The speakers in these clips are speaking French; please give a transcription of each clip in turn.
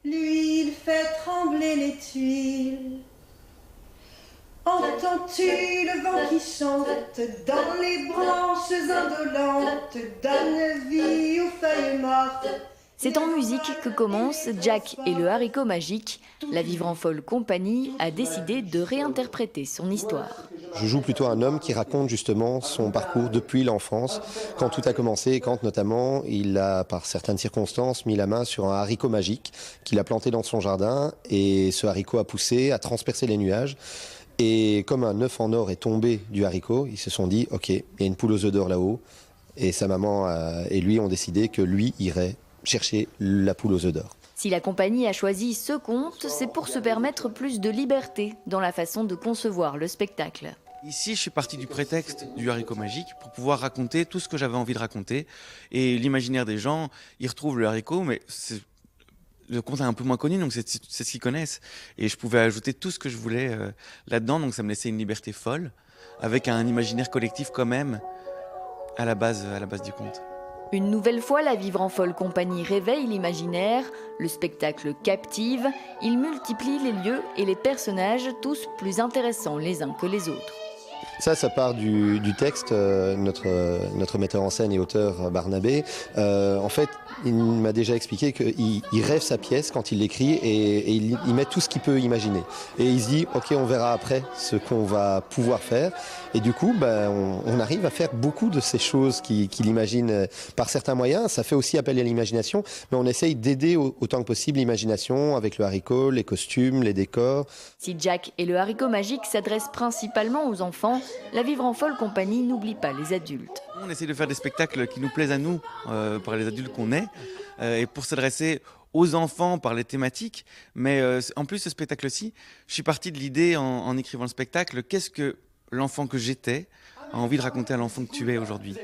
Lui, il fait trembler les tuiles. Entends-tu le vent qui chante dans les branches indolentes, donne vie aux feuilles mortes. C'est en musique que commence Jack et le haricot magique. La Vivre en Folle Compagnie a décidé de réinterpréter son histoire. Je joue plutôt un homme qui raconte justement son parcours depuis l'enfance, quand tout a commencé, quand notamment il a, par certaines circonstances, mis la main sur un haricot magique qu'il a planté dans son jardin et ce haricot a poussé, a transpercé les nuages. Et comme un œuf en or est tombé du haricot, ils se sont dit « Ok, il y a une poule aux œufs d'or là-haut ». Et sa maman et lui ont décidé que lui irait chercher la poule aux œufs d'or. Si la compagnie a choisi ce conte, c'est pour se permettre plus de liberté dans la façon de concevoir le spectacle. Ici, je suis parti du prétexte du haricot magique pour pouvoir raconter tout ce que j'avais envie de raconter. Et l'imaginaire des gens, ils retrouvent le haricot, mais le conte est un peu moins connu, donc c'est ce qu'ils connaissent. Et je pouvais ajouter tout ce que je voulais là-dedans, donc ça me laissait une liberté folle, avec un imaginaire collectif quand même à la base du conte. Une nouvelle fois, la Vivre en Folle Compagnie réveille l'imaginaire, le spectacle captive, il multiplie les lieux et les personnages, tous plus intéressants les uns que les autres. Ça part du texte, notre metteur en scène et auteur Barnabé. En fait, il m'a déjà expliqué qu'il rêve sa pièce quand il l'écrit et il met tout ce qu'il peut imaginer. Et il se dit, ok, on verra après ce qu'on va pouvoir faire. Et du coup, on arrive à faire beaucoup de ces choses qu'il imagine par certains moyens. Ça fait aussi appel à l'imagination, mais on essaye d'aider autant que possible l'imagination avec le haricot, les costumes, les décors. Si Jack et le haricot magique s'adressent principalement aux enfants, la Vivre en Folle Compagnie n'oublie pas les adultes. On essaie de faire des spectacles qui nous plaisent à nous, par les adultes qu'on est, et pour s'adresser aux enfants par les thématiques. Mais en plus, ce spectacle-ci, je suis parti de l'idée en écrivant le spectacle, qu'est-ce que l'enfant que j'étais a envie de raconter à l'enfant que tu es aujourd'hui.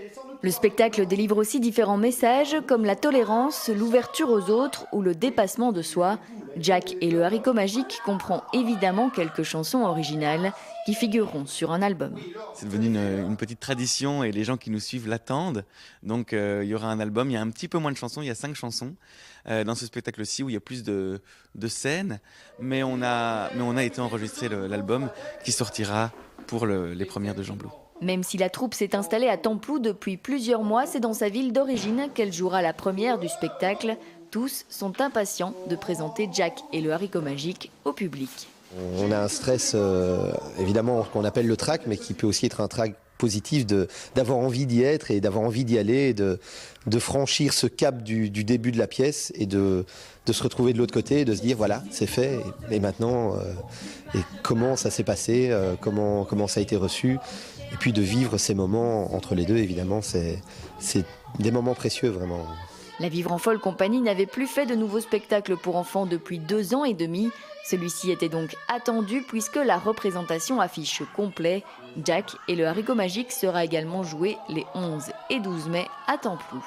Le spectacle délivre aussi différents messages comme la tolérance, l'ouverture aux autres ou le dépassement de soi. Jack et le haricot magique comprend évidemment quelques chansons originales qui figureront sur un album. C'est devenu une petite tradition et les gens qui nous suivent l'attendent. Donc il y aura un album, il y a un petit peu moins de chansons, il y a 5 chansons dans ce spectacle-ci où il y a plus de scènes. Mais on a été enregistrer l'album qui sortira pour les premières de Jean Blou. Même si la troupe s'est installée à Templou depuis plusieurs mois, c'est dans sa ville d'origine qu'elle jouera la première du spectacle. Tous sont impatients de présenter Jack et le haricot magique au public. On a un stress évidemment qu'on appelle le trac, mais qui peut aussi être un trac positif d'avoir envie d'y être et d'avoir envie d'y aller, de franchir ce cap du début de la pièce et de se retrouver de l'autre côté et de se dire voilà, c'est fait et maintenant et comment ça s'est passé, comment ça a été reçu et puis de vivre ces moments entre les deux, évidemment, c'est des moments précieux vraiment. La Vivre en Folle Compagnie n'avait plus fait de nouveaux spectacles pour enfants depuis 2 ans et demi. Celui-ci était donc attendu puisque la représentation affiche complet. Jack et le haricot magique sera également joué les 11 et 12 mai à Templou.